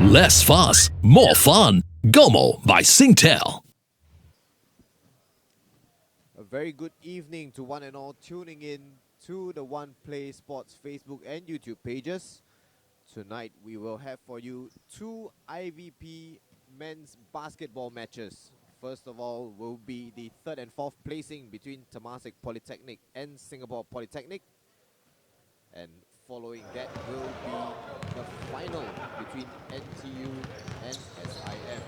Less fuss, more fun. Gomo by Singtel. A very good evening to one and all tuning in to the One Play Sports Facebook and YouTube pages. Tonight we will have for you two IVP men's basketball matches. First of all will be the third and fourth placing between Temasek Polytechnic and Singapore Polytechnic. And following that will be the final between NTU and SIM.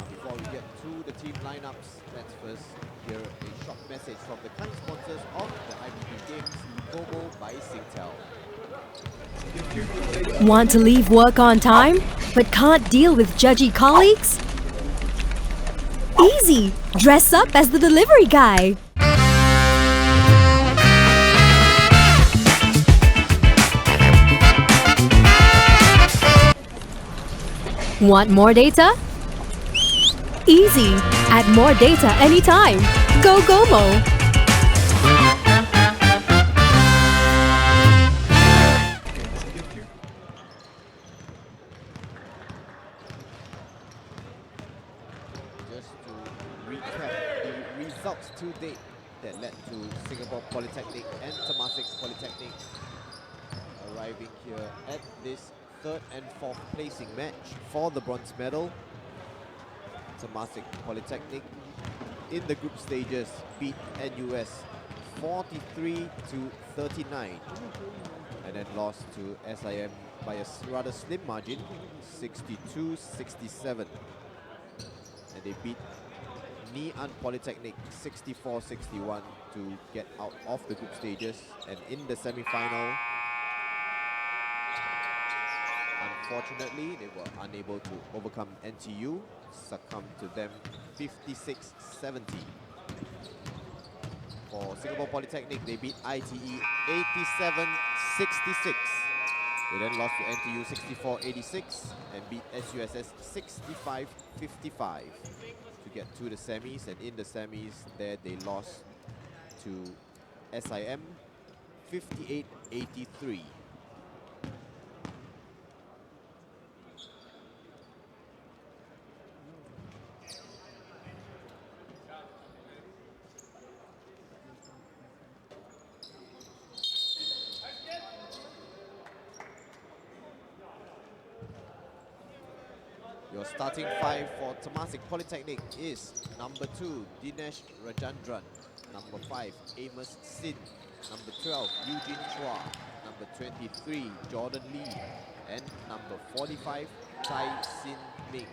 Before we get to the team lineups, let's first hear a short message from the kind sponsors of the IVP Games, Gomo by Singtel. Want to leave work on time, but can't deal with judgy colleagues? Easy! Dress up as the delivery guy. Want more data? Easy! Add more data anytime. Go Gomo! Just to recap the results to date that led to Singapore Polytechnic and Temasek Polytechnic arriving here at this third and fourth placing match for the bronze medal. Temasek Polytechnic in the group stages beat NUS 43 to 39 and then lost to SIM by a rather slim margin, 62-67. And they beat Ngee Polytechnic 64-61 to get out of the group stages. And in the semi-final, unfortunately, they were unable to overcome NTU, succumbed to them 56-70. For Singapore Polytechnic, they beat ITE 87-66. They then lost to NTU 64-86 and beat SUSS 65-55 to get to the semis. And in the semis, there they lost to SIM 58-83. Your starting five for Temasek Polytechnic is number 2, Dinesh Rajandran, number 5, Amos Sin, number 12, Eugene Chua, number 23, Jordan Lee, and number 45, Tai Sin Ming.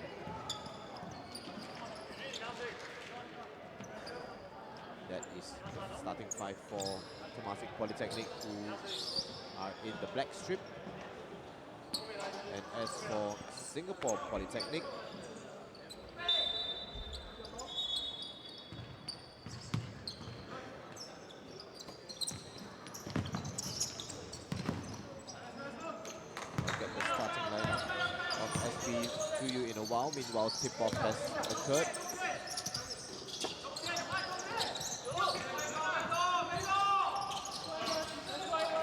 That is the starting five for Temasek Polytechnic, who are in the black strip. And as for Singapore Polytechnic, I'll get the starting lineup of SB to you in a while. Meanwhile, tip-off has occurred.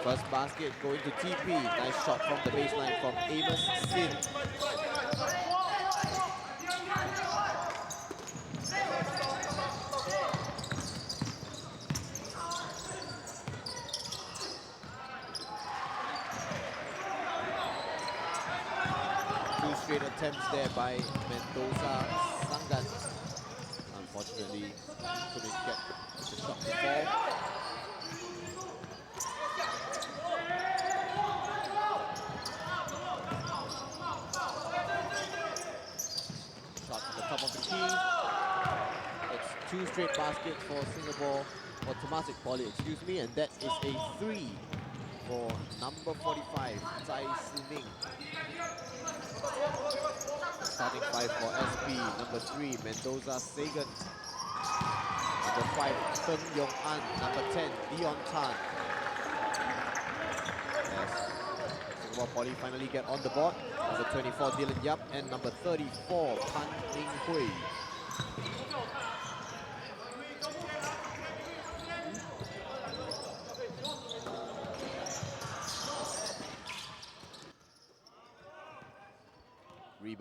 First basket going to TP. Nice shot from the baseline from Amos Sin. Two straight attempts there by Mendoza Sangan. Unfortunately, couldn't get the shot to fall. Top of the key. It's two straight baskets for Singapore, or Temasek Poly, excuse me, and that is a 3 for number 45, Tai Sining. Starting 5 for SP, number 3, Mendoza Sagan. Number 5, Sun Yong An. Number 10, Dion Tan. Singapore Poly finally get on the board. Number 24, Dylan Yap, and number 34, Pan Ning Hui.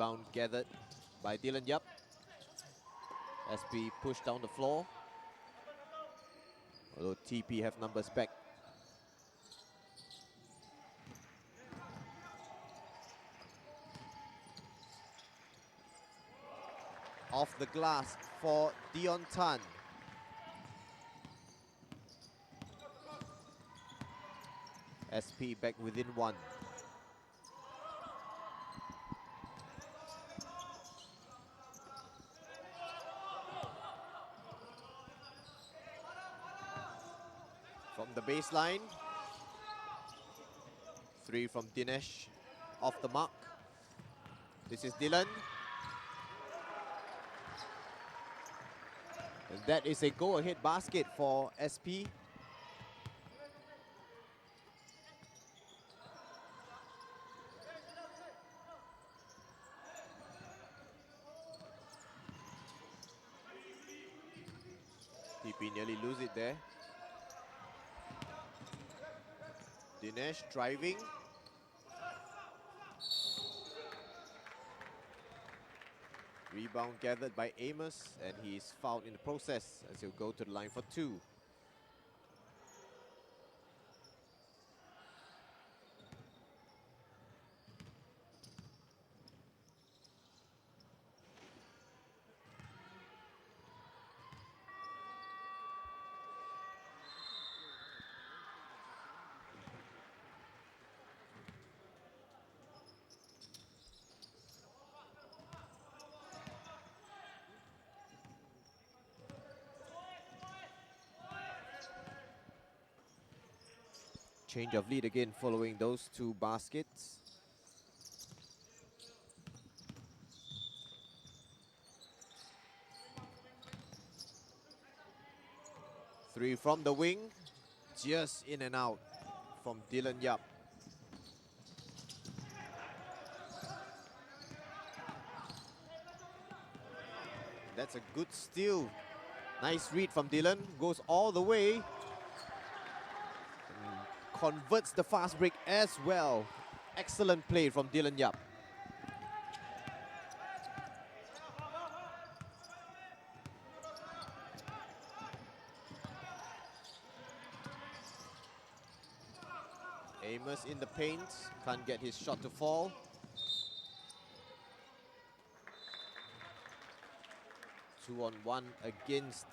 Rebound gathered by Dylan Yap. SP pushed down the floor. Although TP have numbers back. Off the glass for Dion Tan. SP back within one. From the baseline. 3 from Dinesh. Off the mark. This is Dylan. And that is a go-ahead basket for SP. TP nearly lose it there. Dinesh driving. Rebound gathered by Amos, and he's fouled in the process as he'll go to the line for 2. Change of lead again following those 2 baskets. Three from the wing, just in and out from Dylan Yap. That's a good steal. Nice read from Dylan, goes all the way. Converts the fast break as well. Excellent play from Dylan Yap. Amos in the paint, can't get his shot to fall. Two on one against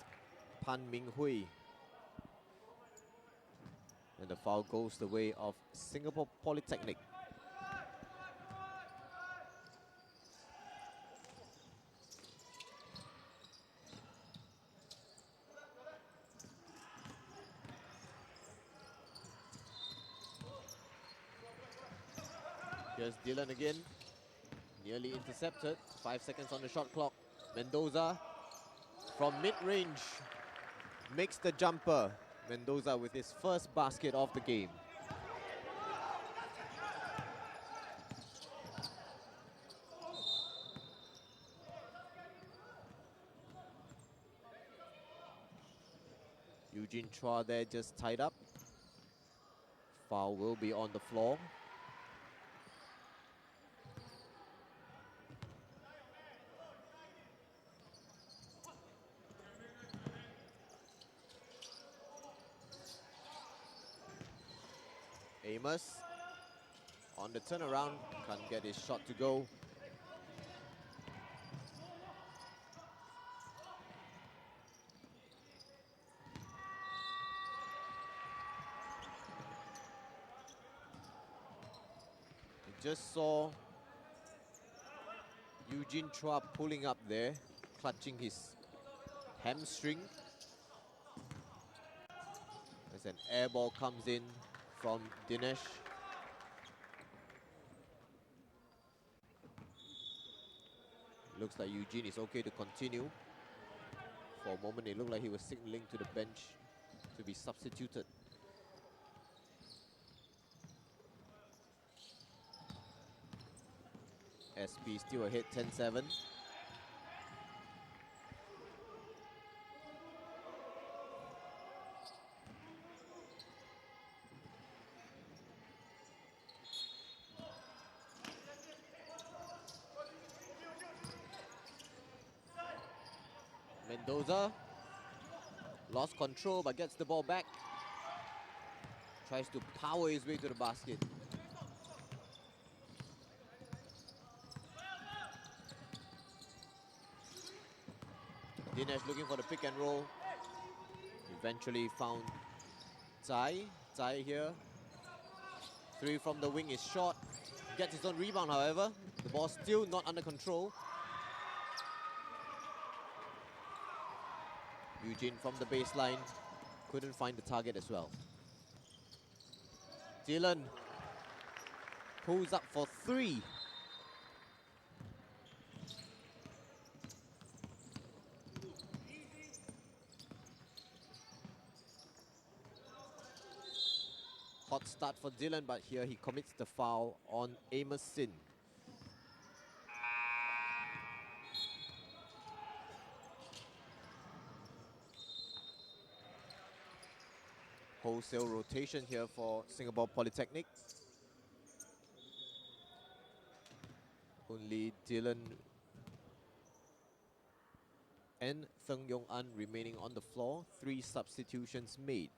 Pan Ming Hui. And the foul goes the way of Singapore Polytechnic. Here's Dylan again. Nearly intercepted. 5 seconds on the shot clock. Mendoza from mid-range makes the jumper. Mendoza with his first basket of the game. Eugene Chua there just tied up. Foul will be on the floor. Amos on the turnaround, can't get his shot to go. We just saw Eugene Chua pulling up there, clutching his hamstring. As an air ball comes in from Dinesh. Looks like Eugene is okay to continue. For a moment, it looked like he was signaling to the bench to be substituted. SP still ahead 10-7. Mendoza lost control but gets the ball back. Tries to power his way to the basket. Dinesh looking for the pick and roll. Eventually found Tsai. Tsai here. 3 from the wing is short. Gets his own rebound, however. The ball still not under control. Eugene from the baseline. Couldn't find the target as well. Dylan pulls up for 3. Hot start for Dylan, but here he commits the foul on Amos Sin. Wholesale rotation here for Singapore Polytechnic. Only Dylan and Theng Yong An remaining on the floor. 3 substitutions made.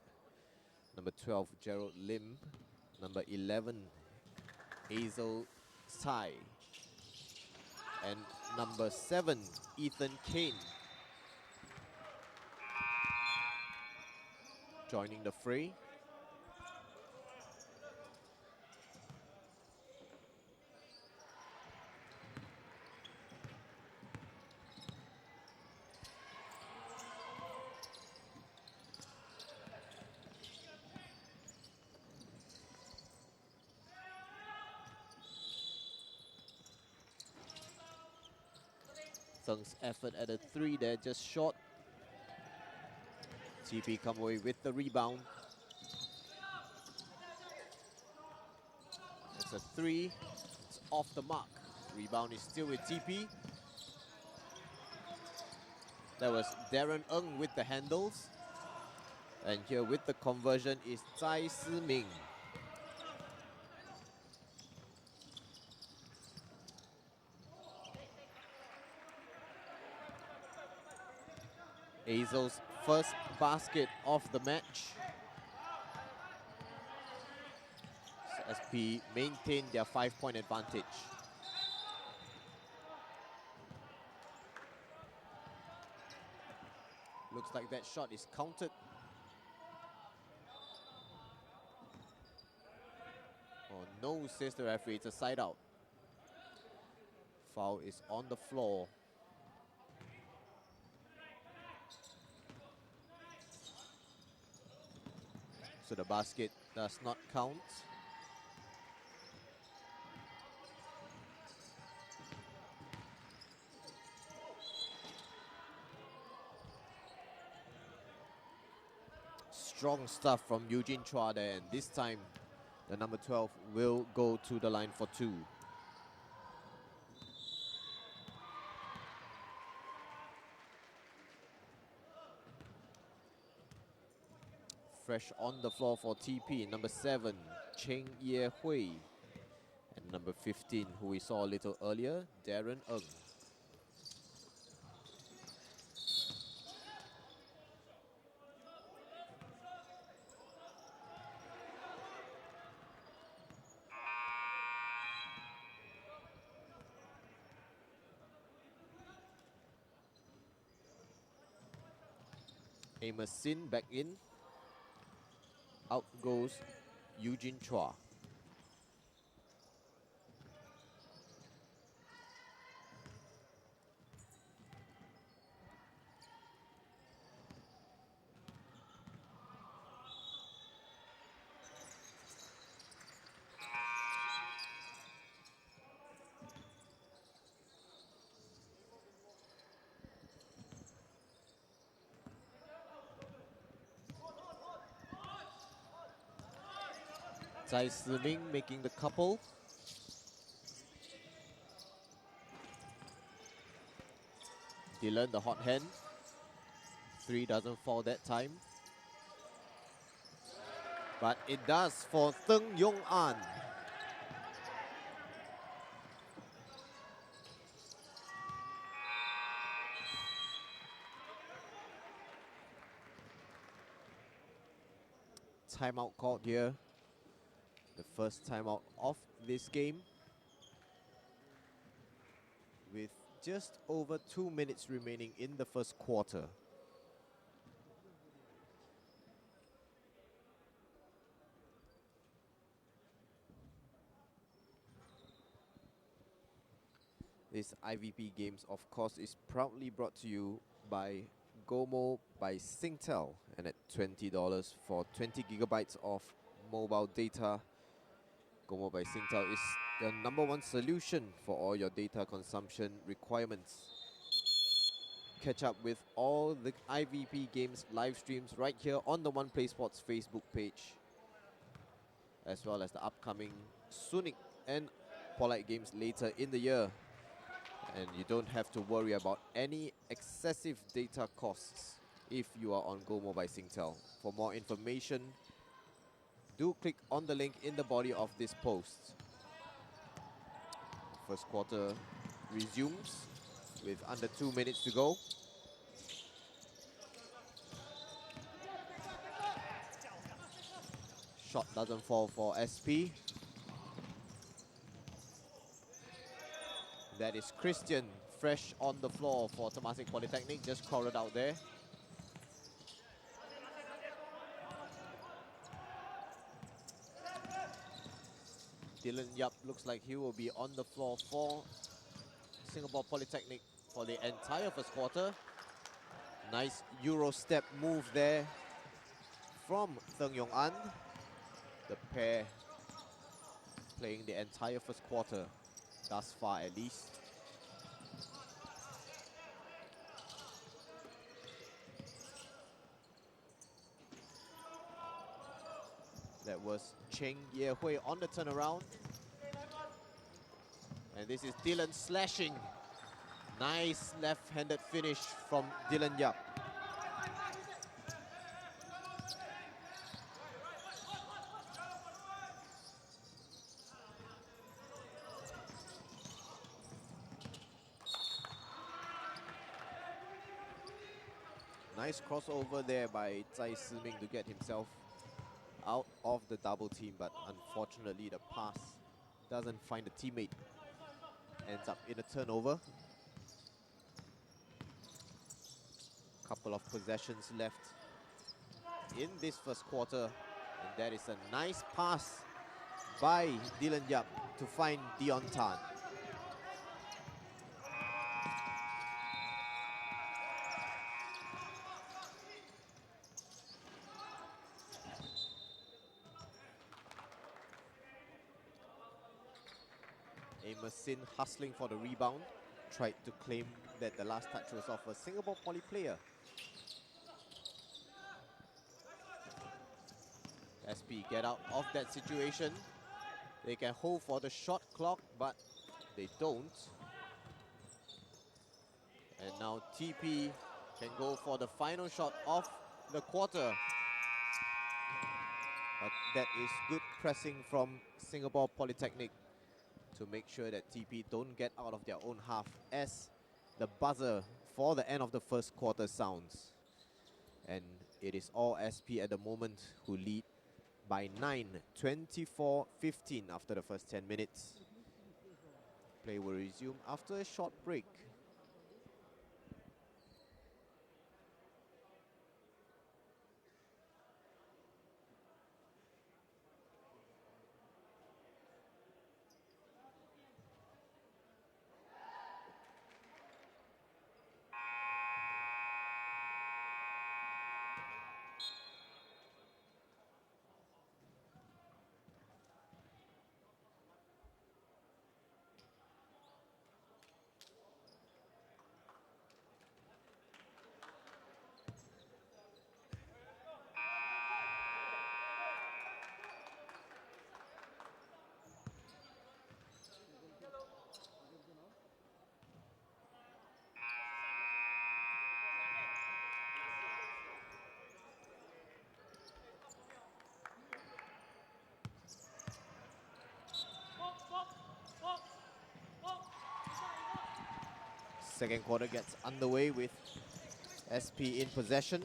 Number 12, Gerald Lim. Number 11, Hazel Tsai. And number 7, Ethan Kane. Joining the fray. Theng's effort at a 3 there, just short. TP come away with the rebound. It's a 3. It's off the mark. Rebound is still with TP. That was Darren Ng with the handles. And here with the conversion is Tsai Si Ming. Hazel's first basket of the match. So SP maintain their 5-point advantage. Looks like that shot is counted. Oh no, says the referee, it's a side out. Foul is on the floor. So the basket does not count. Strong stuff from Eugene Chua there, and this time the number 12 will go to the line for 2. Fresh on the floor for TP, number 7, Cheng Ye Hui. And number 15, who we saw a little earlier, Darren Ng. Amos Sin back in. Out goes Eugene Chua. Tsai Si Ming making the couple. Dylan, the hot hand. 3 doesn't fall that time. But it does for Theng Yong An. timeout called here. The first timeout of this game. With just over 2 minutes remaining in the first quarter. This IVP Games, of course, is proudly brought to you by Gomo by Singtel, and at $20 for 20 gigabytes of mobile data. Gomo by Singtel is the #1 solution for all your data consumption requirements. Catch up with all the IVP Games live streams right here on the One Play Sports Facebook page, as well as the upcoming Sunic and Polite Games later in the year. And you don't have to worry about any excessive data costs if you are on Gomo by Singtel. For more information, do click on the link in the body of this post. First quarter resumes with under 2 minutes to go. Shot doesn't fall for SP. That is Christian, fresh on the floor for Temasek Polytechnic, just crowded out there. Dylan Yap looks like he will be on the floor for Singapore Polytechnic for the entire first quarter. Nice Euro step move there from Theng Yong An. The pair playing the entire first quarter, thus far at least. That was Cheng Ye Hui on the turnaround. And this is Dylan slashing. Nice left-handed finish from Dylan Yap. Nice crossover there by Tsai Siming to get himself out of the double team, but unfortunately the pass doesn't find a teammate. Ends up in a turnover. Couple of possessions left in this first quarter, and that is a nice pass by Dylan Yap to find Dion Tan. Amos Sin hustling for the rebound. Tried to claim that the last touch was of a Singapore Poly player. SP get out of that situation. They can hold for the shot clock, but they don't. And now TP can go for the final shot of the quarter. But that is good pressing from Singapore Polytechnic to make sure that TP don't get out of their own half as the buzzer for the end of the first quarter sounds. And it is all SP at the moment who lead by 9, 24-15 after the first 10 minutes. Play will resume after a short break. Second quarter gets underway with SP in possession.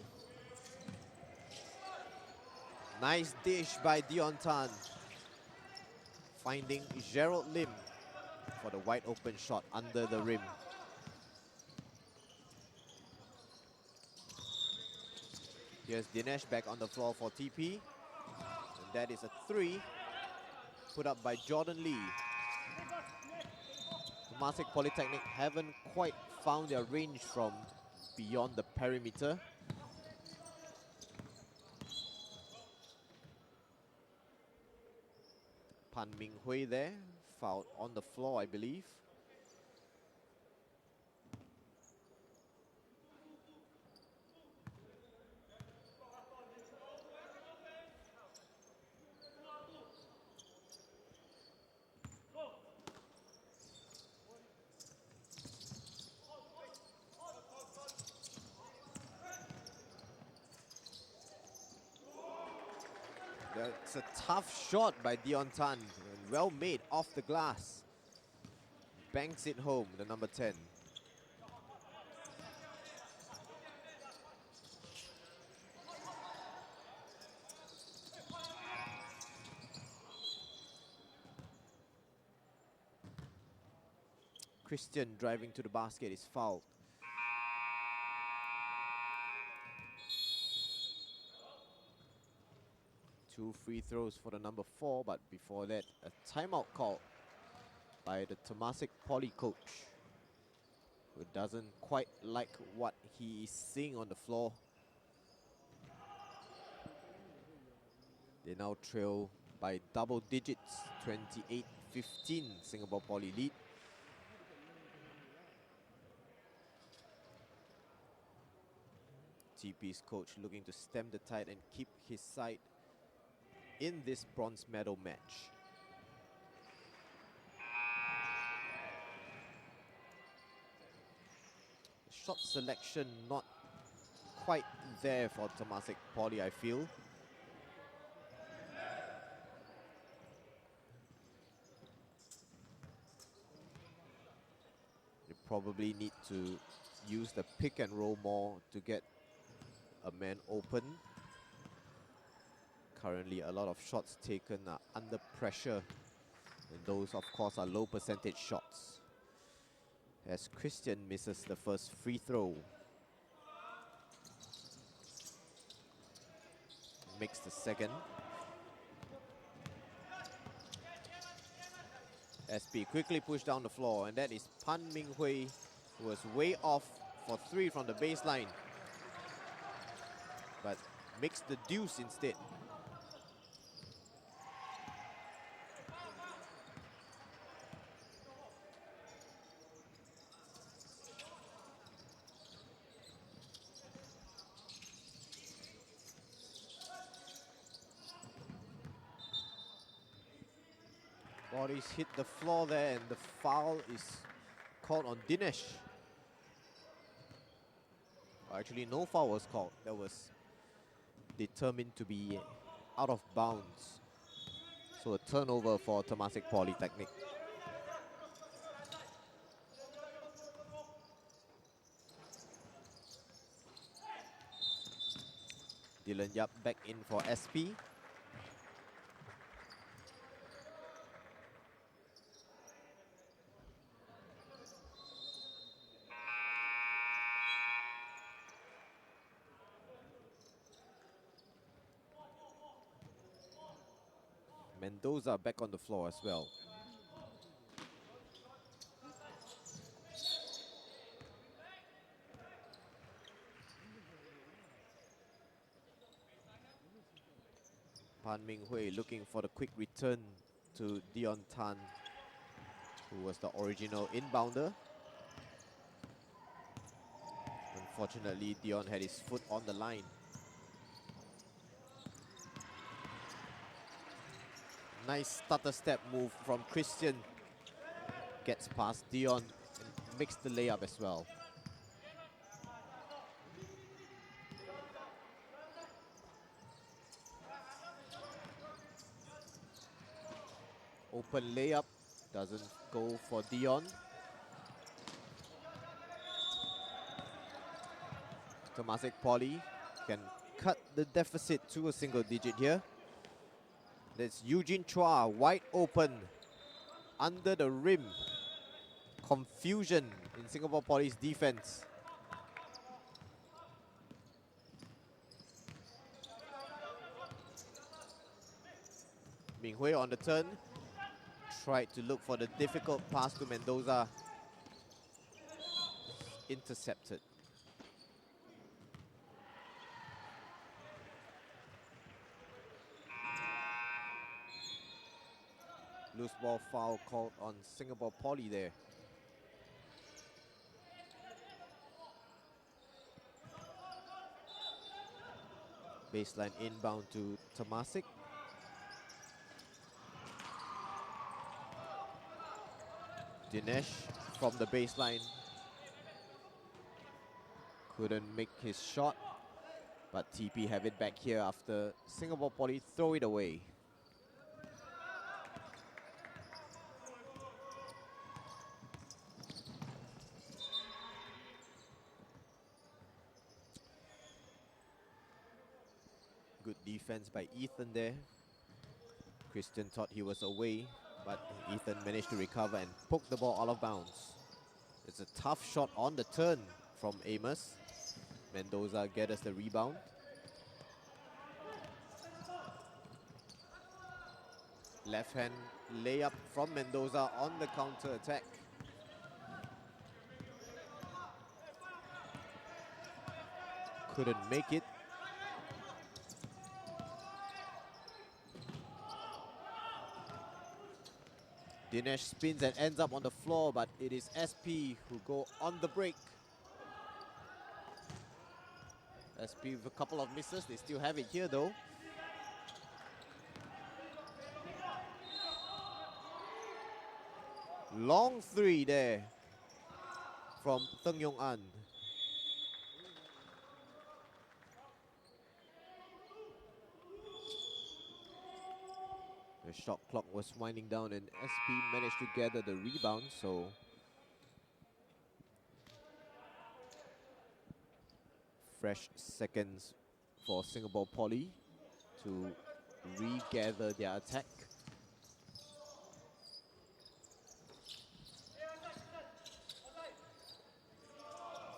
Nice dish by Dion Tan, finding Gerald Lim for the wide open shot under the rim. Here's Dinesh back on the floor for TP. And that is a 3 put up by Jordan Lee. Temasek Polytechnic haven't quite found their range from beyond the perimeter. Pan Ming Hui there, fouled on the floor, I believe. That's a tough shot by Dion Tan, well made off the glass. Banks it home, the number 10. Christian driving to the basket is fouled. Two free throws for the number 4, but before that, a timeout call by the Temasek Poly coach, who doesn't quite like what he is seeing on the floor. They now trail by double digits, 28-15, Singapore Poly lead. TP's coach looking to stem the tide and keep his side in this bronze medal match. Shot selection not quite there for Temasek Poly, I feel. You probably need to use the pick and roll more to get a man open. Currently, a lot of shots taken are under pressure, and those, of course, are low percentage shots. As Christian misses the first free throw. Makes the second. SP quickly pushed down the floor, and that is Pan Ming Hui, who was way off for 3 from the baseline, but makes the deuce instead. Bodies hit the floor there, and the foul is called on Dinesh. Actually, no foul was called. That was determined to be out of bounds. So a turnover for Temasek Polytechnic. Dylan Yap back in for SP. Mendoza back on the floor as well. Pan Ming Hui looking for the quick return to Dion Tan, who was the original inbounder. Unfortunately, Dion had his foot on the line. Nice stutter step move from Christian. Gets past Dion and makes the layup as well. Open layup, doesn't go for Dion. Temasek Poly can cut the deficit to a single digit here. That's Eugene Chua, wide open, under the rim. Confusion in Singapore Poly's defense. Ming Hui on the turn, tried to look for the difficult pass to Mendoza. Intercepted. Loose ball foul called on Singapore Poly there. Baseline inbound to Temasek. Dinesh from the baseline. Couldn't make his shot, but TP have it back here after Singapore Poly throw it away. Good defense by Ethan there. Christian thought he was away, but Ethan managed to recover and poke the ball out of bounds. It's a tough shot on the turn from Amos. Mendoza gathers the rebound. Left hand layup from Mendoza on the counter attack. Couldn't make it. Dinesh spins and ends up on the floor, but it is SP who go on the break. SP with a couple of misses, they still have it here though. Long three there from Teng Yong An. The shot clock was winding down and SP managed to gather the rebound, so fresh seconds for Singapore Poly to regather their attack.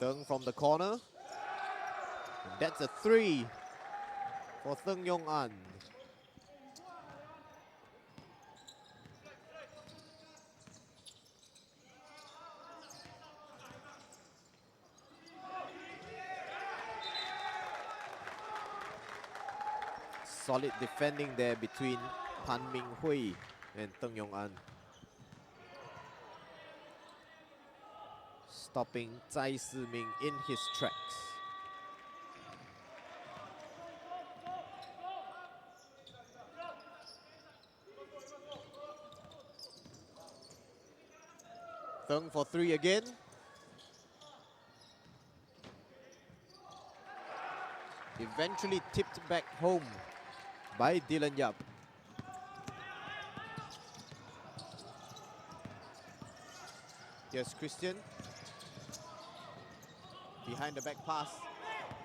Teng from the corner. And that's a three for Teng Yong An. Solid defending there between Pan Ming Hui and Teng Yong An. Stopping Tsai Si Ming in his tracks. Teng for three again. Eventually tipped back home by Dylan Yap. Here's Christian. Behind the back pass.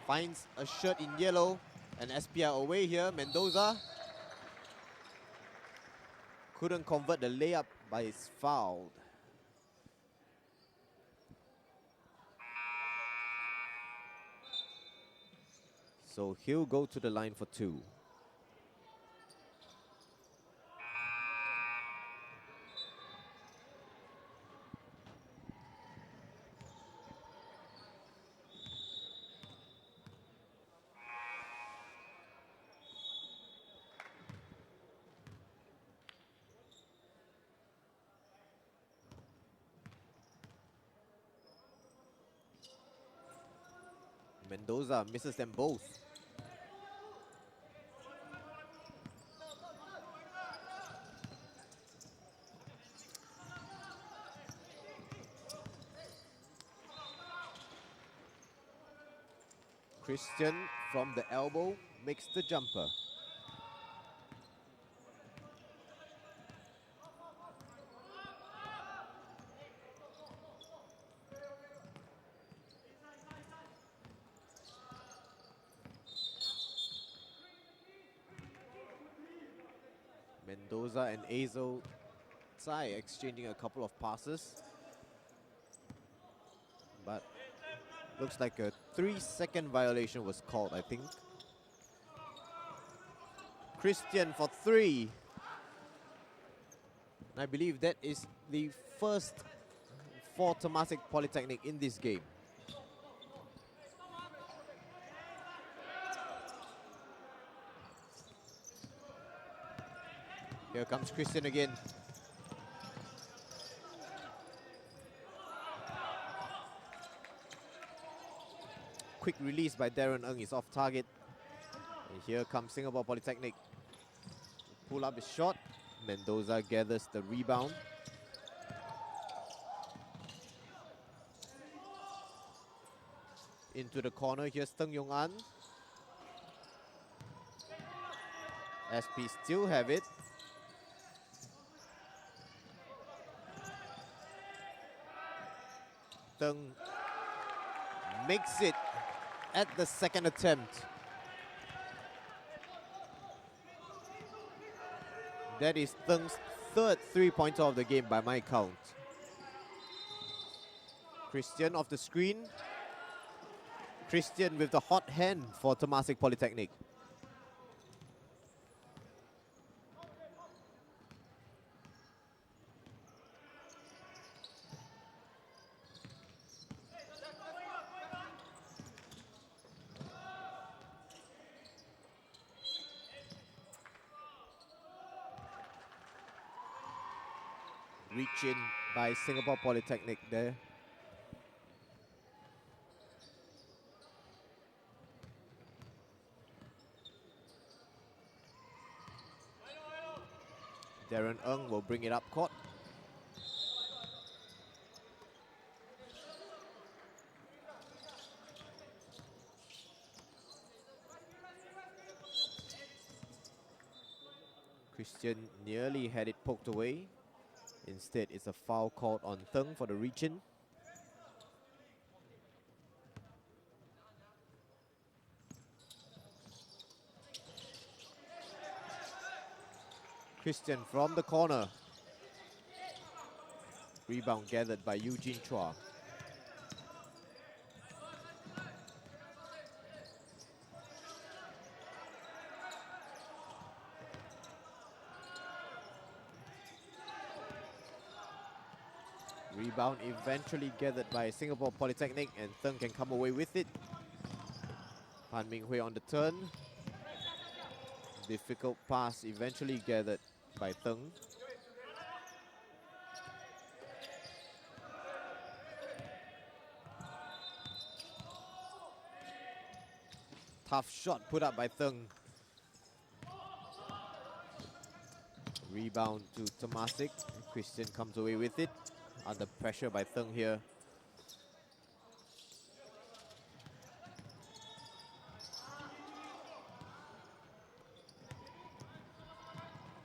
Finds a shirt in yellow. And SPR away here. Mendoza couldn't convert the layup, but is fouled. So he'll go to the line for two. Mendoza misses them both. Christian from the elbow makes the jumper. Mendoza and Azel Tsai exchanging a couple of passes. But looks like a 3-second violation was called, I think. Christian for 3. I believe that is the first for Temasek Polytechnic in this game. Here comes Christian again. Quick release by Darren Ng is off target. And here comes Singapore Polytechnic. Pull up his shot. Mendoza gathers the rebound. Into the corner, here's Teng Yong An. SP still have it. Teng makes it at the second attempt. That is Teng's third three-pointer of the game by my count. Christian off the screen. Christian with the hot hand for Temasek Polytechnic. Reach in by Singapore Polytechnic there. Darren Ng will bring it up court. Christian nearly had it poked away. Instead, it's a foul called on Teng for the reach-in. Christian from the corner. Rebound gathered by Eugene Chua. Rebound eventually gathered by Singapore Polytechnic, and Teng can come away with it. Han Ming Hui on the turn. Difficult pass eventually gathered by Teng. Tough shot put up by Teng. Rebound to Temasek. Christian comes away with it. Under pressure by Teng here.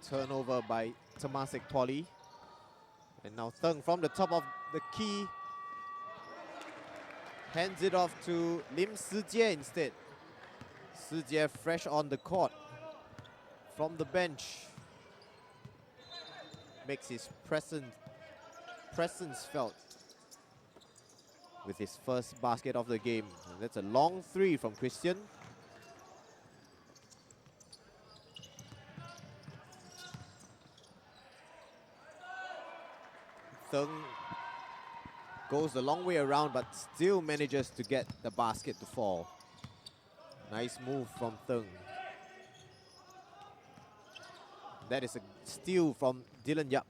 Turnover by Temasek Poly. And now Teng from the top of the key. Hands it off to Lim Sijie instead. Sijie fresh on the court. From the bench. Makes his presence felt with his first basket of the game. And that's a long three from Christian. Teng goes the long way around but still manages to get the basket to fall. Nice move from Teng. That is a steal from Dylan Yap.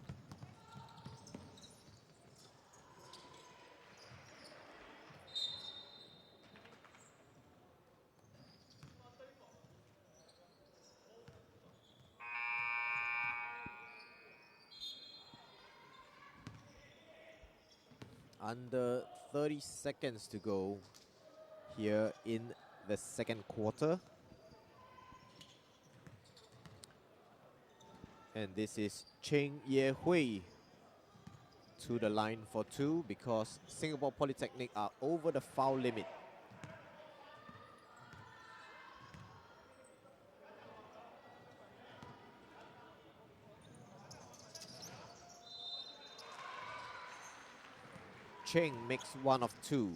Under 30 seconds to go here in the second quarter. And this is Cheng Ye Hui to the line for two because Singapore Polytechnic are over the foul limit. Cheng makes one of two.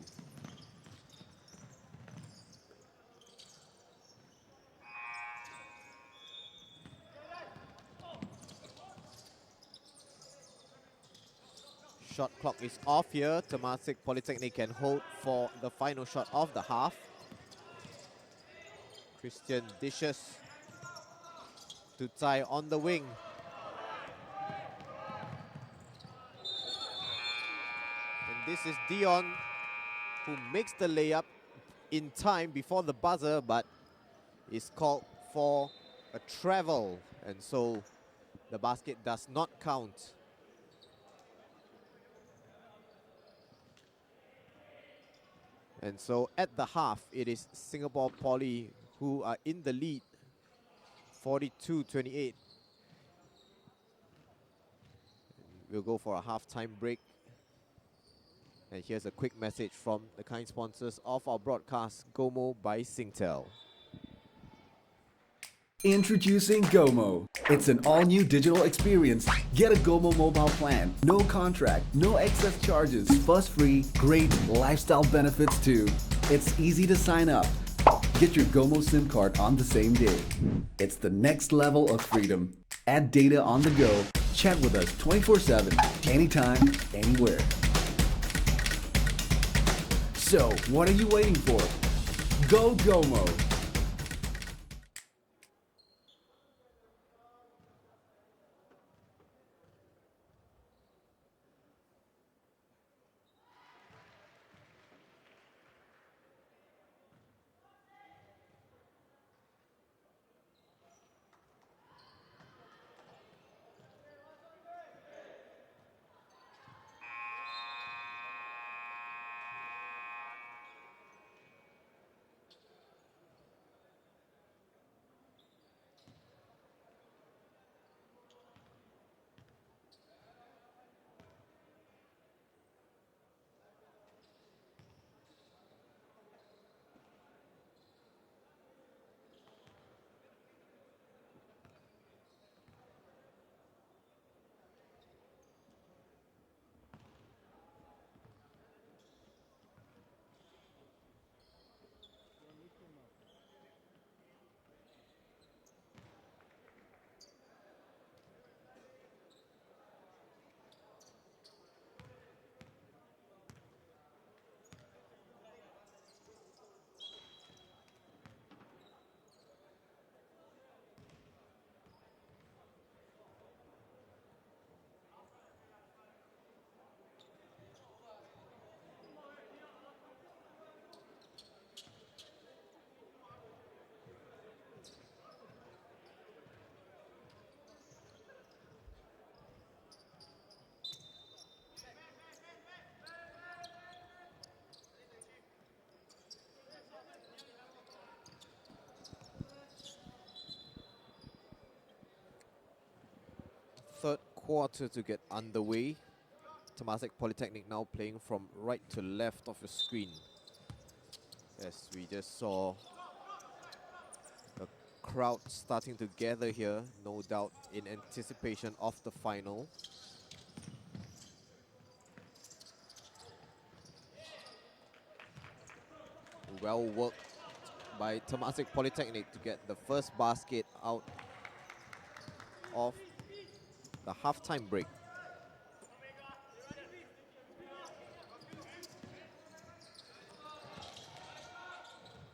Shot clock is off here. Temasek Polytechnic can hold for the final shot of the half. Christian dishes to tie on the wing. And this is Dion, who makes the layup in time before the buzzer, but is called for a travel, and so the basket does not count. And so at the half, it is Singapore Poly who are in the lead, 42-28. We'll go for a halftime break. And here's a quick message from the kind sponsors of our broadcast, Gomo by Singtel. Introducing Gomo. It's an all-new digital experience. Get a Gomo mobile plan. No contract, no excess charges, fuss-free, great lifestyle benefits too. It's easy to sign up. Get your Gomo SIM card on the same day. It's the next level of freedom. Add data on the go. Chat with us 24/7, anytime, anywhere. So, what are you waiting for? Go Gomo! Third quarter to get underway. Temasek Polytechnic now playing from right to left of the screen. As we just saw the crowd starting to gather here, no doubt in anticipation of the final. Well worked by Temasek Polytechnic to get the first basket out of the halftime break.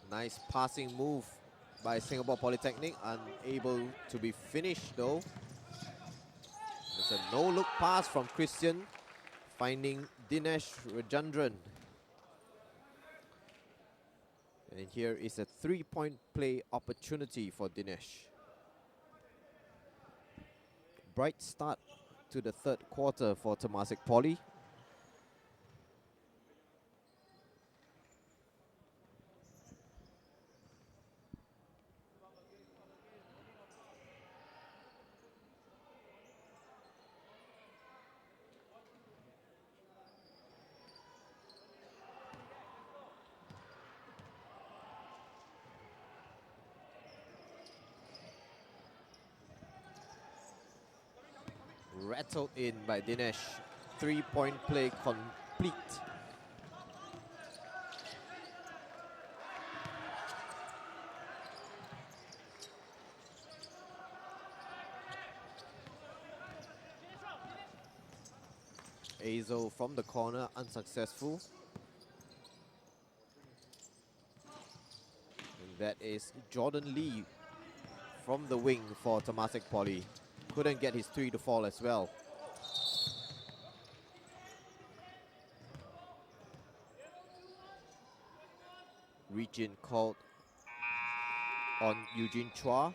Nice passing move by Singapore Polytechnic, unable to be finished though. There's a no-look pass from Christian, finding Dinesh Rajandran. And here is a three-point play opportunity for Dinesh. Bright start to the third quarter for Temasek Poly. Rattled in by Dinesh. Three-point play complete. Azo from the corner, unsuccessful. And that is Jordan Lee from the wing for Temasek Poly. Couldn't get his three to fall as well. Region called on Eugene Chua.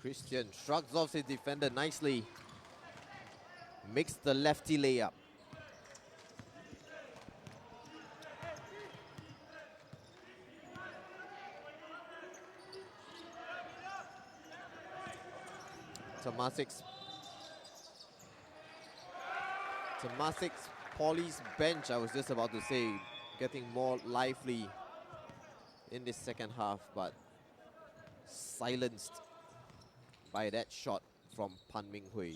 Christian shrugs off his defender nicely. Makes the lefty layup. Temasek's Poly's bench, I was just about to say, getting more lively in this second half, but silenced by that shot from Pan Ming Hui.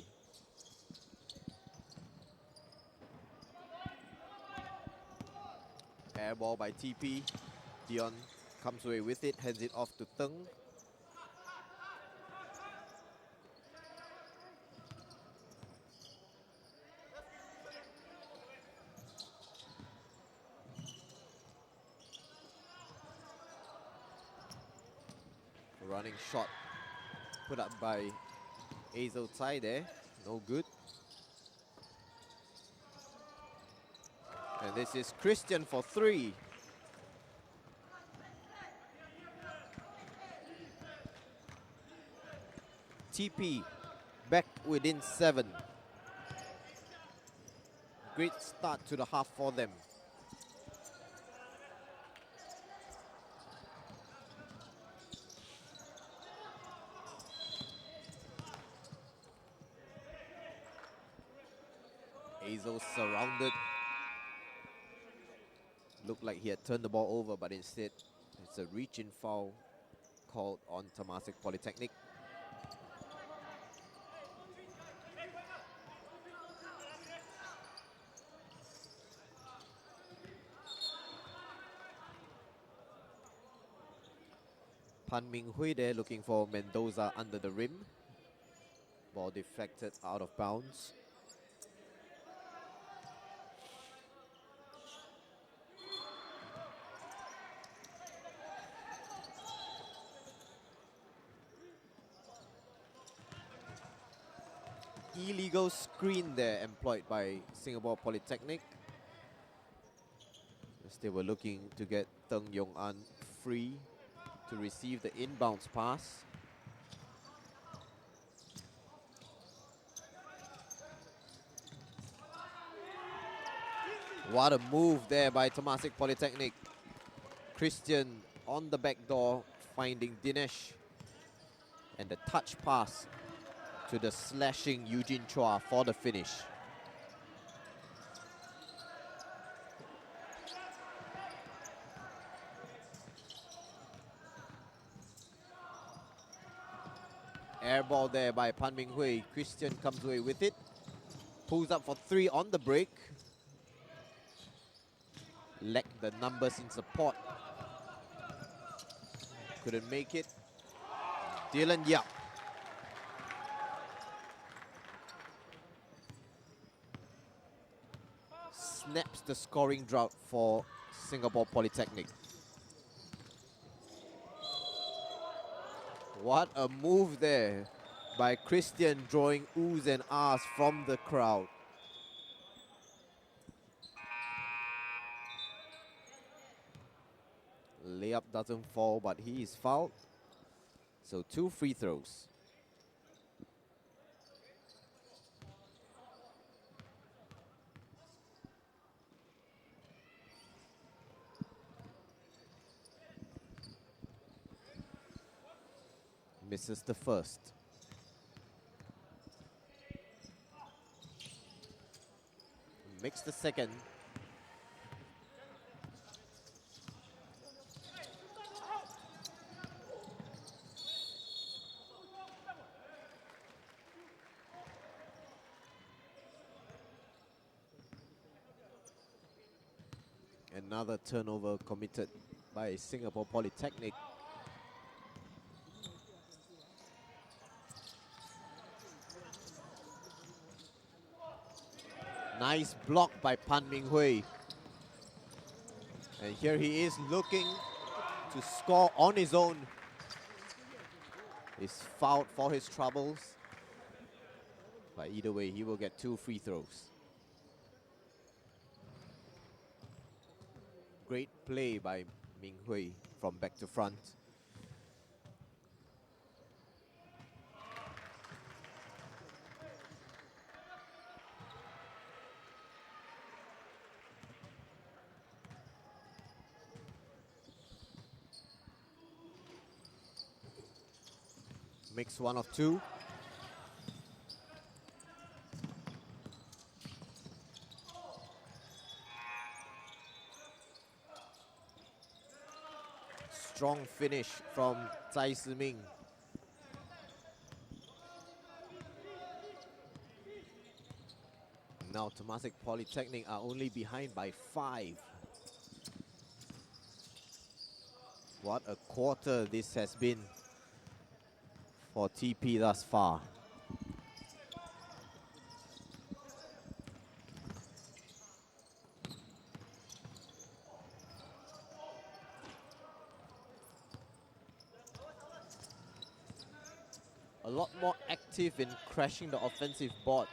Air ball by TP. Dion comes away with it, hands it off to Teng. Running shot put up by Azo Tai there, no good. And this is Christian for three. TP back within 7. Great start to the half for them. Azo surrounded. Looked like he had turned the ball over, but instead it's a reach-in foul called on Temasek Polytechnic. Pan Ming Hui there looking for Mendoza under the rim. Ball deflected out of bounds. Illegal screen there employed by Singapore Polytechnic, as they were looking to get Teng Yong An free to receive the inbounds pass. What a move there by Temasek Polytechnic. Christian on the back door finding Dinesh, and the touch pass to the slashing Eugene Chua for the finish. Air ball there by Pan Ming Hui. Christian comes away with it. Pulls up for three on the break. Lacked the numbers in support. Couldn't make it. Dylan Yap. Snaps the scoring drought for Singapore Polytechnic. What a move there by Christian, drawing oohs and ahs from the crowd. Layup doesn't fall, but he is fouled. So 2 free throws. Misses the first. Makes the second. Another turnover committed by Singapore Polytechnic. Nice block by Pan Minghui. And here he is looking to score on his own. He's fouled for his troubles. But either way, he will get 2 free throws. Great play by Minghui from back to front. Makes 1 of 2. Strong finish from Tsai Si-ming. Now Temasek Polytechnic are only behind by 5. What a quarter this has been for TP thus far. A lot more active in crashing the offensive board,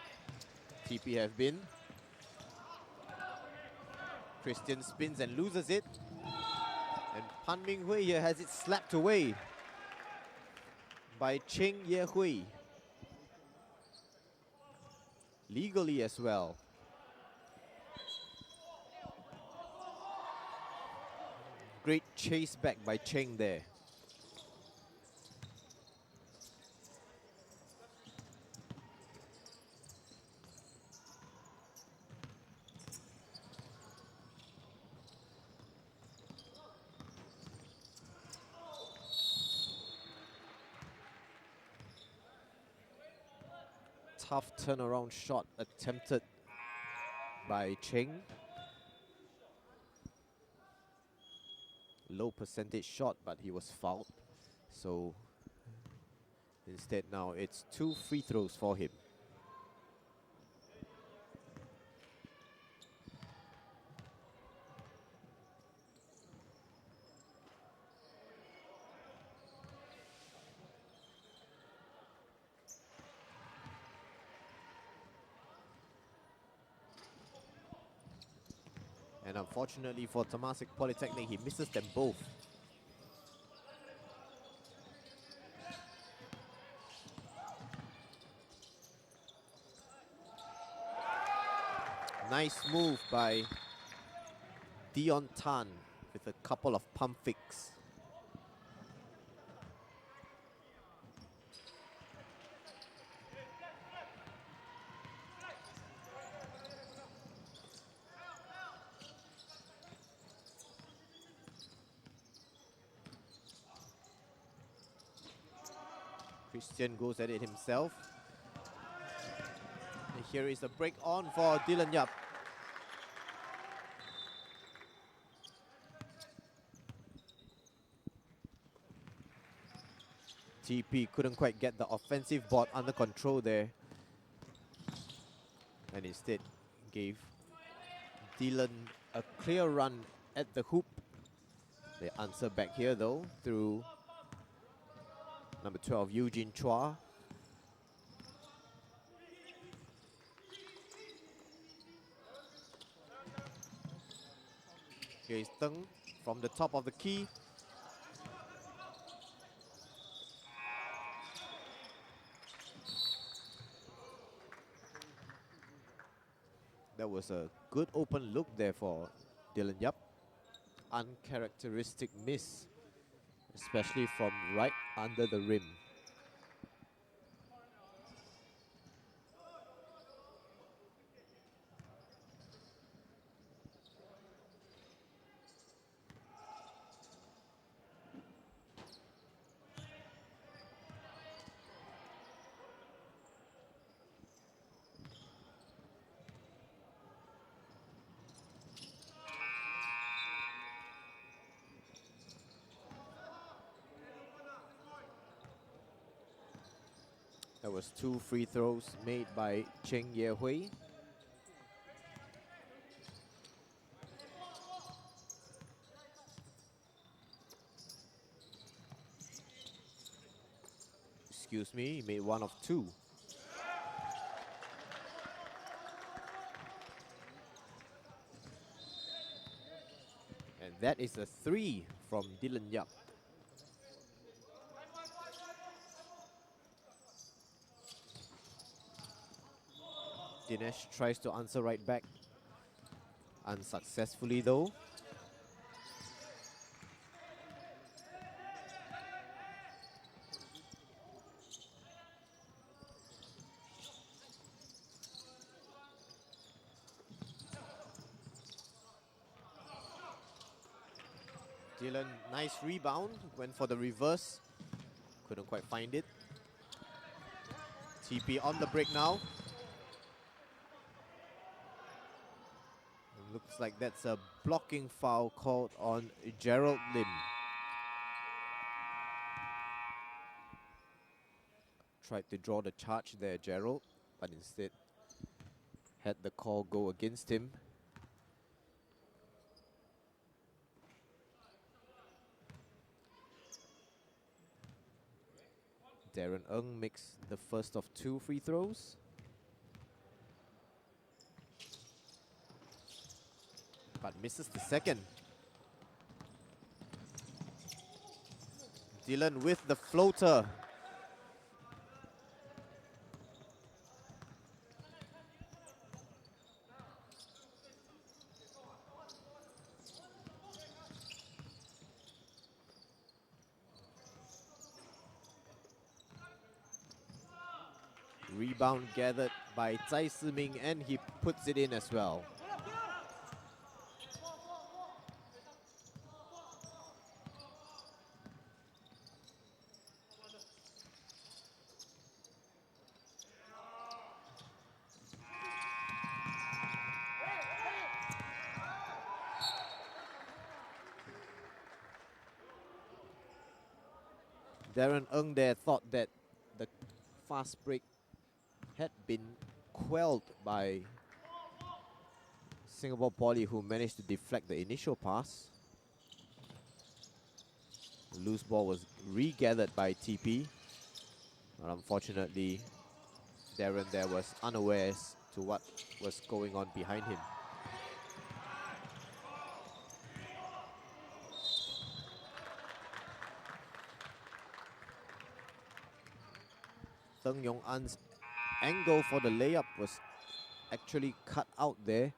TP have been. Christian spins and loses it. And Pan Minghui here has it slapped away by Cheng Ye Hui. Legally as well. Great chase back by Cheng there. Tough turnaround shot attempted by Cheng. Low percentage shot, but he was fouled. So instead now it's 2 free throws for him. And unfortunately for Temasek Polytechnic, he misses them both. Nice move by Dion Tan with a couple of pump fakes. Christian goes at it himself. And here is a break on for Dylan Yap. TP couldn't quite get the offensive board under control there. And instead gave Dylan a clear run at the hoop. They answer back here though through number 12, Eugene Chua. Here is Teng from the top of the key. That was a good open look there for Dylan Yap. Uncharacteristic miss, especially from right under the rim. That was 2 free throws made by Cheng Ye Hui. Excuse me, he made 1 of 2. And that is a 3 from Dylan Yap. Dinesh tries to answer right back. Unsuccessfully though. Dylan, nice rebound. Went for the reverse. Couldn't quite find it. TP on the break now. Looks like that's a blocking foul called on Gerald Lim. Tried to draw the charge there, Gerald, but instead had the call go against him. Darren Ng makes the first of 2 free throws. But misses the second. Dylan with the floater. Rebound gathered by Tsai Siming, and he puts it in as well. Darren Ng there thought that the fast break had been quelled by Singapore Poly, who managed to deflect the initial pass. The loose ball was regathered by TP, but unfortunately Darren there was unaware as to what was going on behind him. Theng Yong An's angle for the layup was actually cut out there,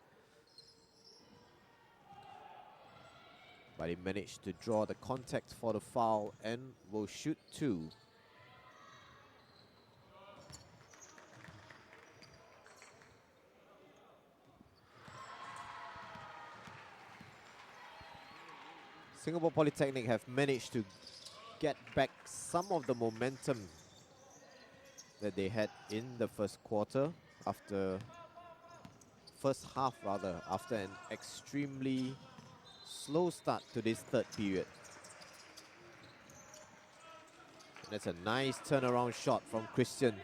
but he managed to draw the contact for the foul and will shoot 2. Singapore Polytechnic have managed to get back some of the momentum that they had in the first half after an extremely slow start to this third period. And that's a nice turnaround shot from Christian.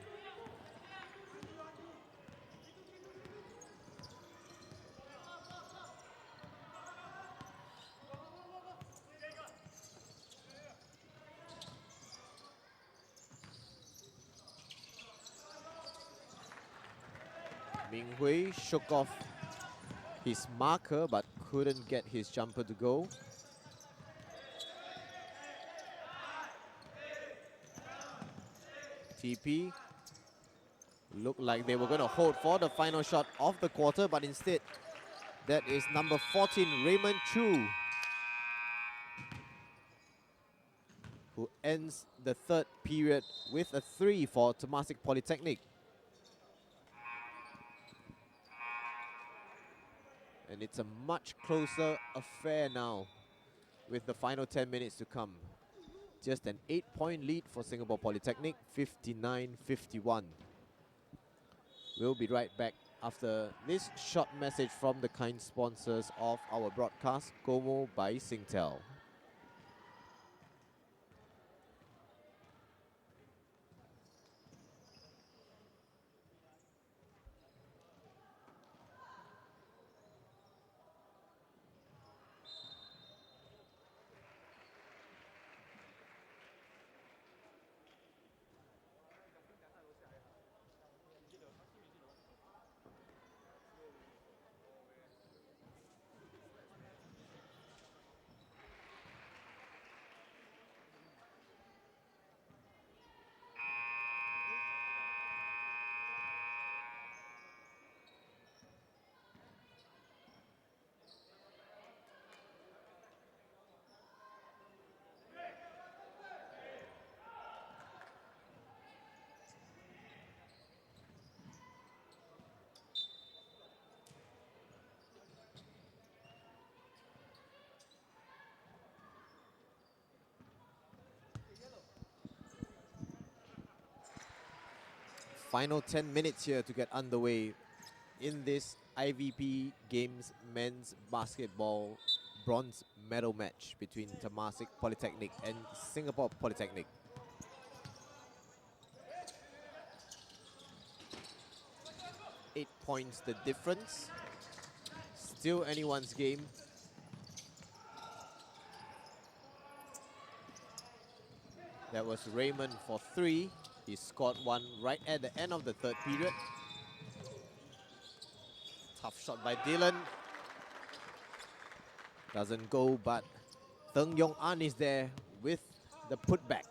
Ming Hui shook off his marker but couldn't get his jumper to go. TP looked like they were going to hold for the final shot of the quarter, but instead that is number 14, Raymond Chu, who ends the third period with a 3 for Temasek Polytechnic. And it's a much closer affair now with the final 10 minutes to come. Just an 8-point lead for Singapore Polytechnic, 59-51. We'll be right back after this short message from the kind sponsors of our broadcast, Gomo by Singtel. Final 10 minutes here to get underway in this IVP Games men's basketball bronze medal match between Temasek Polytechnic and Singapore Polytechnic. Eight points the difference. Still anyone's game. That was Raymond for three. He scored one right at the end of the third period. Tough shot by Dylan. Doesn't go, but Teng Yong An is there with the putback.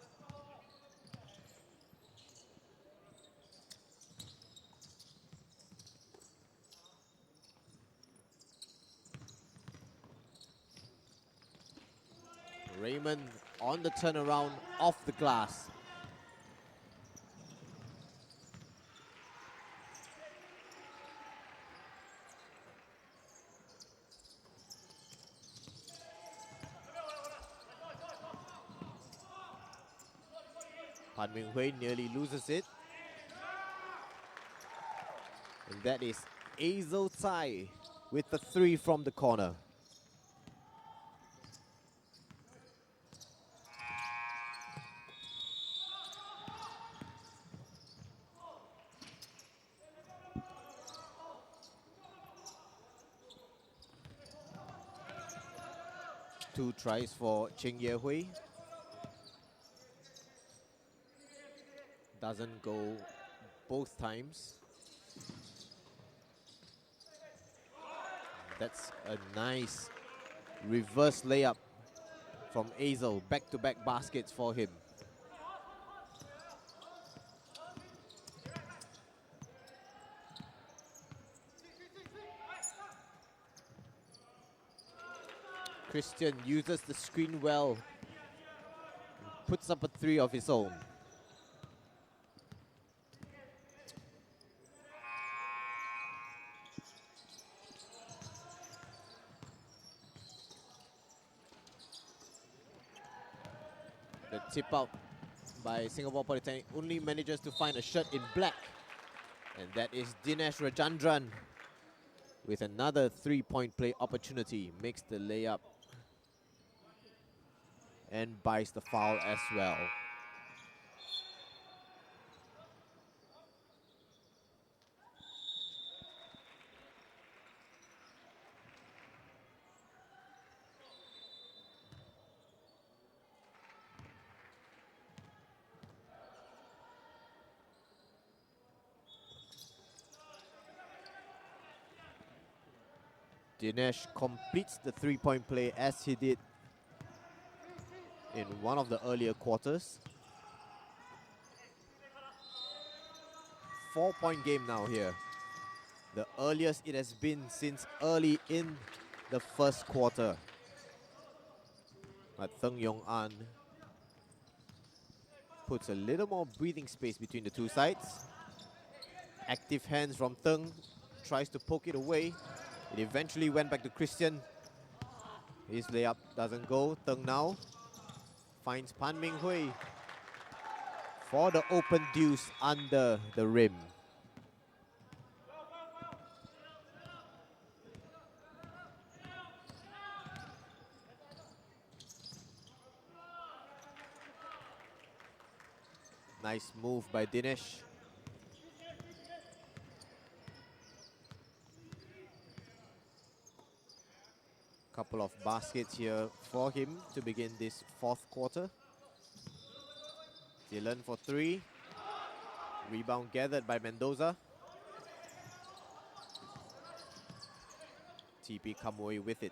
Raymond on the turnaround off the glass. Pan Ming Hui nearly loses it. And that is Azel Tsai with the three from the corner. Two tries for Cheng Ye Hui. Doesn't go both times. That's a nice reverse layup from Azel. Back-to-back baskets for him. Christian uses the screen well. Puts up a three of his own. The tip out by Singapore Polytechnic only manages to find a shirt in black. And that is Dinesh Rajandran with another three-point play opportunity. Makes the layup and buys the foul as well. Dinesh completes the three-point play as he did in one of the earlier quarters. 4-point game now here. The earliest it has been since early in the first quarter. But Teng Yong An puts a little more breathing space between the two sides. Active hands from Teng, tries to poke it away. It eventually went back to Christian. His layup doesn't go. Teng now finds Pan Ming Hui for the open deuce under the rim. Nice move by Dinesh. Couple of baskets here for him to begin this fourth quarter. Dylan for three. Rebound gathered by Mendoza. TP come away with it.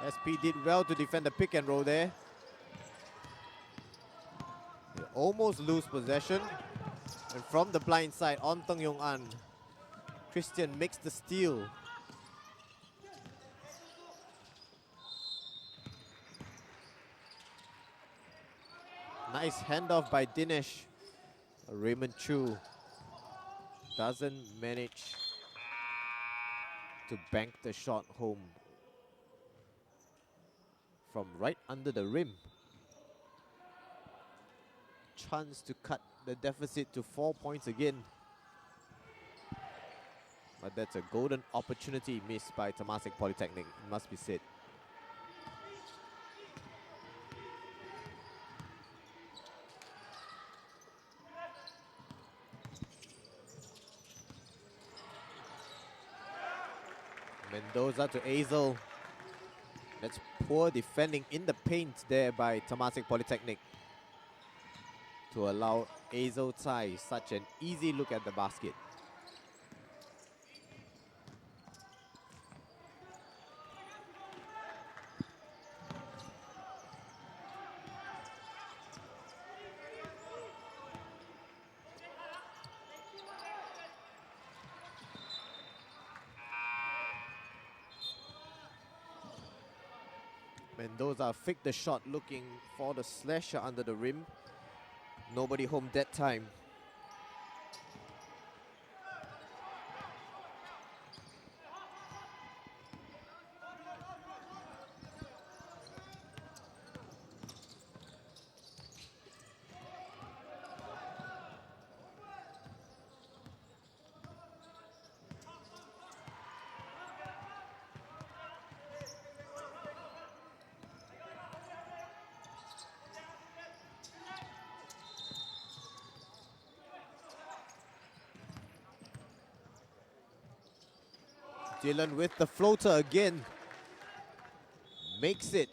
SP did well to defend the pick and roll there. They almost lose possession. And from the blind side on Teng Yong An, Christian makes the steal. Nice handoff by Dinesh. Raymond Chu doesn't manage to bank the shot home from right under the rim. Chance to cut the deficit to 4 points again. But that's a golden opportunity missed by Temasek Polytechnic, it must be said. Mendoza to Azel. That's poor defending in the paint there by Temasek Polytechnic to allow Azel Tsai such an easy look at the basket. Mendoza faked the shot looking for the slasher under the rim. Nobody home that time. Dylan with the floater again. Makes it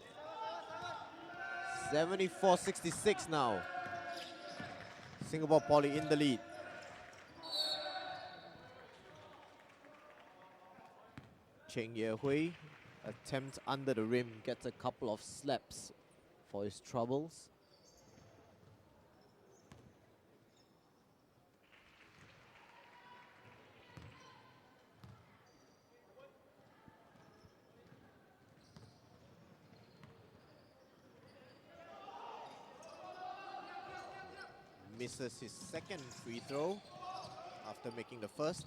74-66 now. Singapore Poly in the lead. Cheng Ye Hui attempt under the rim, gets a couple of slaps for his troubles. Misses his second free throw after making the first.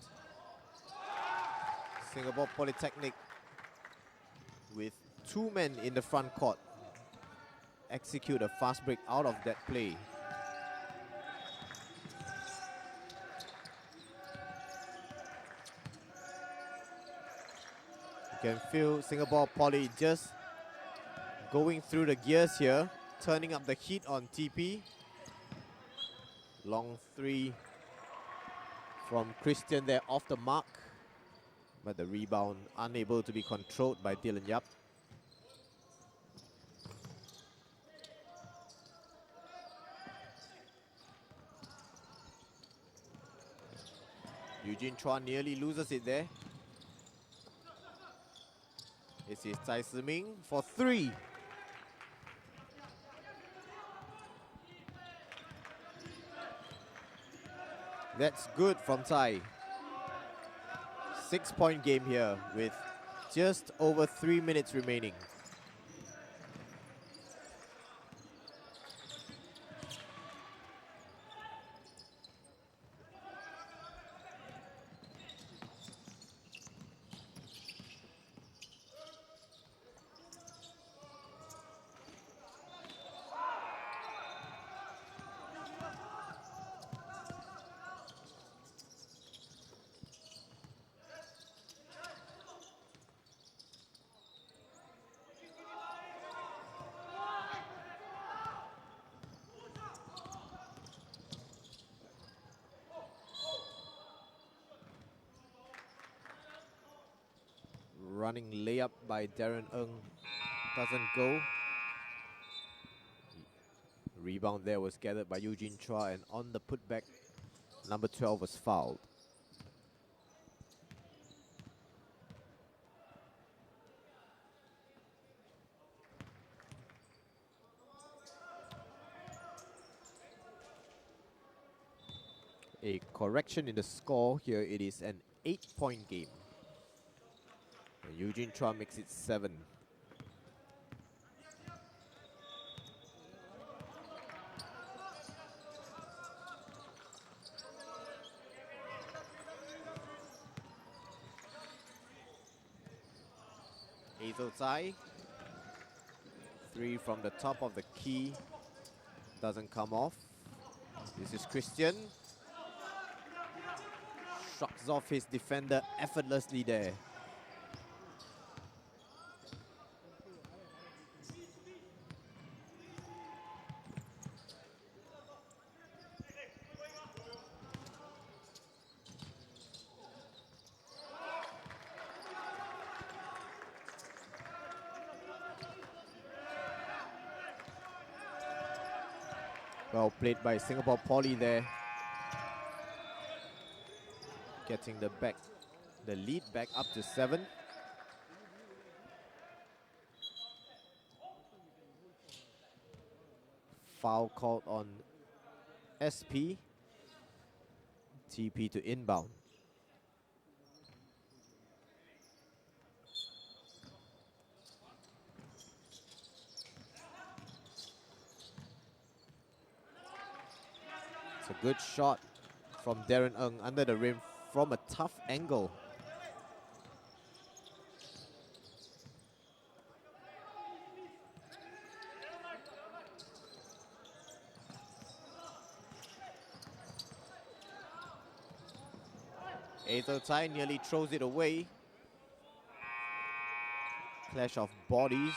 Singapore Polytechnic with two men in the front court execute a fast break out of that play. You can feel Singapore Poly just going through the gears here, turning up the heat on TP. Long three from Christian there off the mark, but the rebound unable to be controlled by Dylan Yap. Eugene Chua nearly loses it there. This is Tsai Si-ming for three. That's good from Tsai. 6-point game here with just over 3 minutes remaining. Running layup by Darren Ng doesn't go. Rebound there was gathered by Eugene Chua, and on the putback, number 12 was fouled. A correction in the score here, it is an 8-point game. Eugene Chua makes it 7. Eithel Tsai. 3 from the top of the key. Doesn't come off. This is Christian. Shrugs off his defender effortlessly there. Well played by Singapore Poly there. Getting the lead back up to 7. Foul called on SP. TP to inbound. It's a good shot from Darren Ng under the rim from a tough angle. Eithel Tsai nearly throws it away. Clash of bodies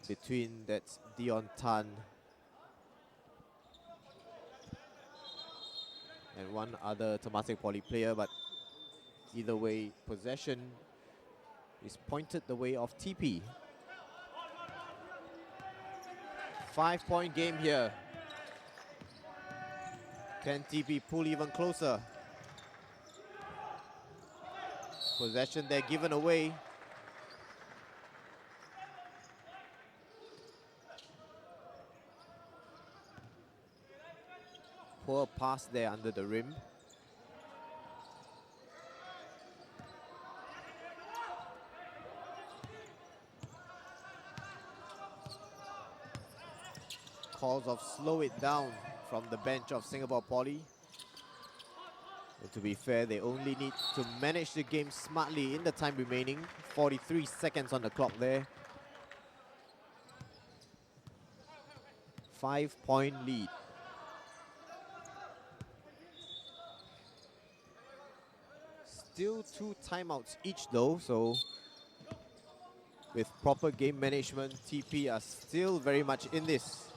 between that's Dion Tan and one other Temasek Poly player, but either way, possession is pointed the way of TP. 5-point game here. Can TP pull even closer? Possession there given away. Poor pass there under the rim. Calls of slow it down from the bench of Singapore Poly. And to be fair, they only need to manage the game smartly in the time remaining. 43 seconds on the clock there. 5-point lead. Still 2 timeouts each though, so with proper game management, TP are still very much in this.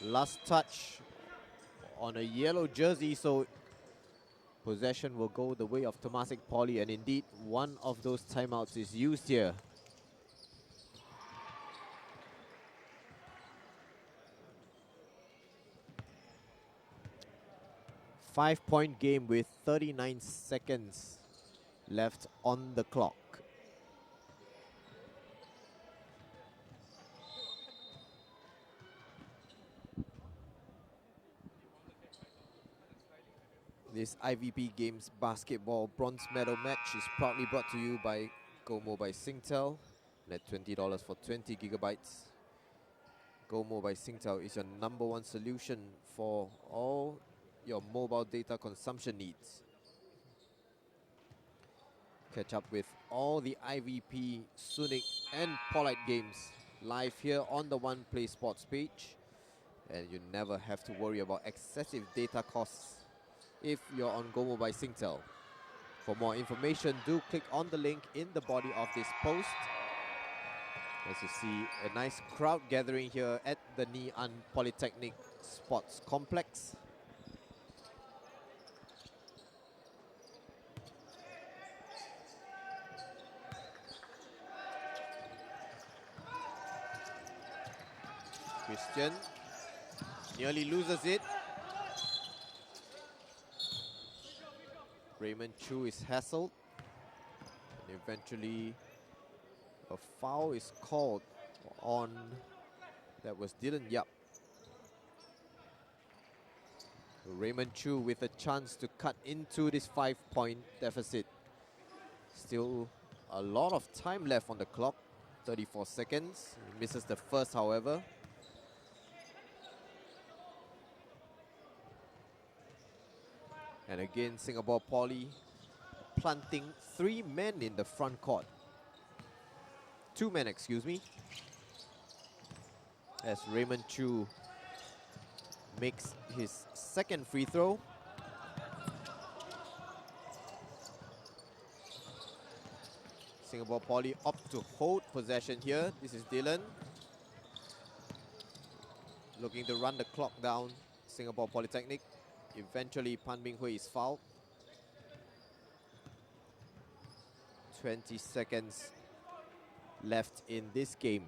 Last touch on a yellow jersey, so possession will go the way of Temasek Poly, and indeed one of those timeouts is used here. Five-point game with 39 seconds left on the clock. This IVP Games basketball bronze medal match is proudly brought to you by GoMo by Singtel. Net $20 for 20 gigabytes. GoMo by Singtel is your #1 solution for all your mobile data consumption needs. Catch up with all the IVP, Sunic and Polite games live here on the One Play Sports page. And you never have to worry about excessive data costs if you're on GoMo by Singtel. For more information, do click on the link in the body of this post. As you see, a nice crowd gathering here at the Ngee Ann Polytechnic Sports Complex. Christian nearly loses it. Raymond Chu is hassled. And eventually a foul is called on, that was Dylan Yap. Raymond Chu with a chance to cut into this 5-point deficit. Still a lot of time left on the clock, 34 seconds. He misses the first, however. And again, Singapore Poly planting 3 men in the front court. 2 men, excuse me. As Raymond Chu makes his second free throw. Singapore Poly opt to hold possession here. This is Dylan. Looking to run the clock down. Singapore Polytechnic. Eventually, Pan Minghui is fouled. 20 seconds left in this game.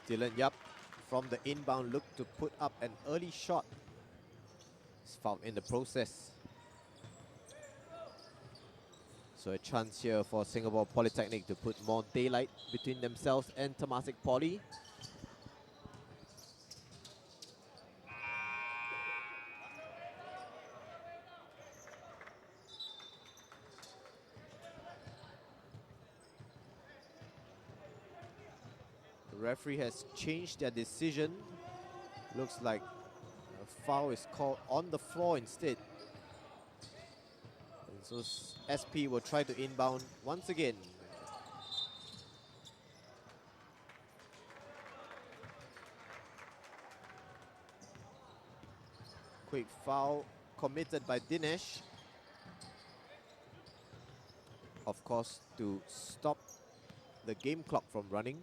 Dylan Yap from the inbound look to put up an early shot. He's fouled in the process. So a chance here for Singapore Polytechnic to put more daylight between themselves and Temasek Poly. The referee has changed their decision. Looks like a foul is called on the floor instead. And so SP will try to inbound once again. Quick foul committed by Dinesh. Of course, to stop the game clock from running.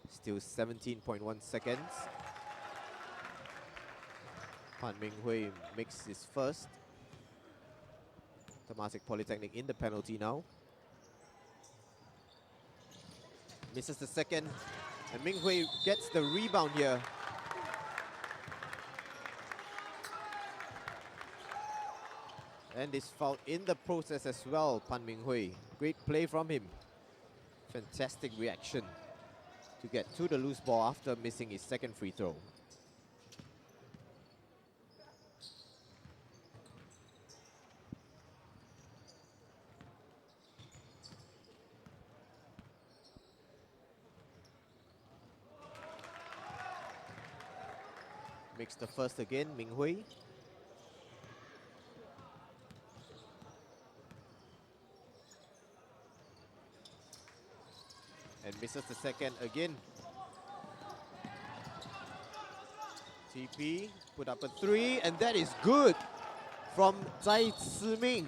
Still 17.1 seconds. Pan Minghui makes his first. Temasek Polytechnic in the penalty now. Misses the second. And Minghui gets the rebound here. And is fouled in the process as well, Pan Minghui. Great play from him. Fantastic reaction to get to the loose ball after missing his second free throw. Makes the first again, Minghui. And misses the second again. TP put up a 3, and that is good from Zai Siming.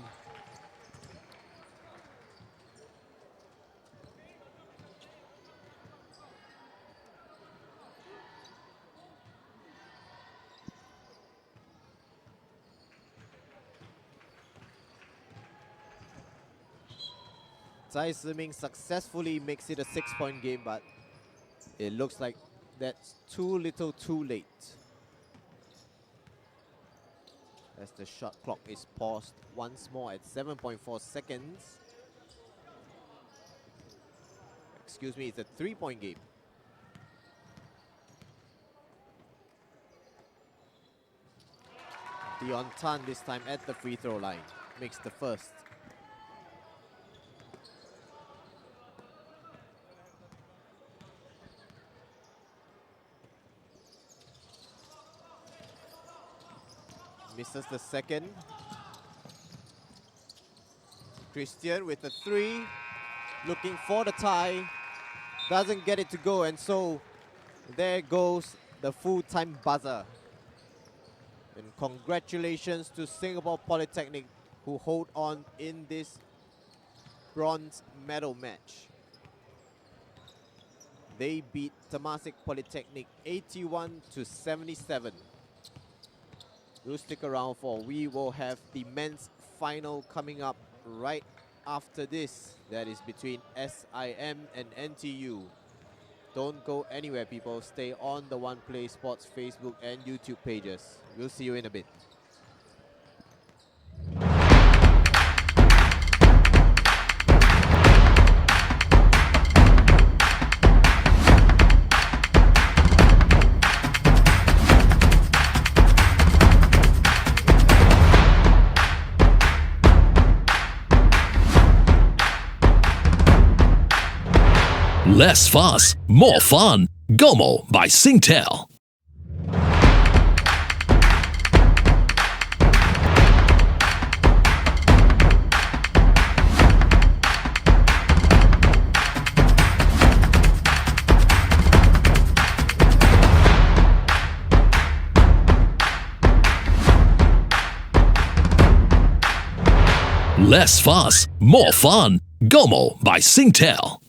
Zai Siming successfully makes it a 6-point game, but it looks like that's too little too late. As the shot clock is paused once more at 7.4 seconds. Excuse me, it's a 3-point game. Dion Tan this time at the free throw line makes the first. Misses the second. Christian with the 3, looking for the tie, doesn't get it to go, and so there goes the full-time buzzer. And congratulations to Singapore Polytechnic, who hold on in this bronze medal match. They beat Temasek Polytechnic 81-77. Do stick around, for we will have the men's final coming up right after this. That is between SIM and NTU. Don't go anywhere, people. Stay on the One Play Sports Facebook and YouTube pages. We'll see you in a bit. Less fuss, more fun. Gomo by Singtel. Less fuss, more fun. Gomo by Singtel.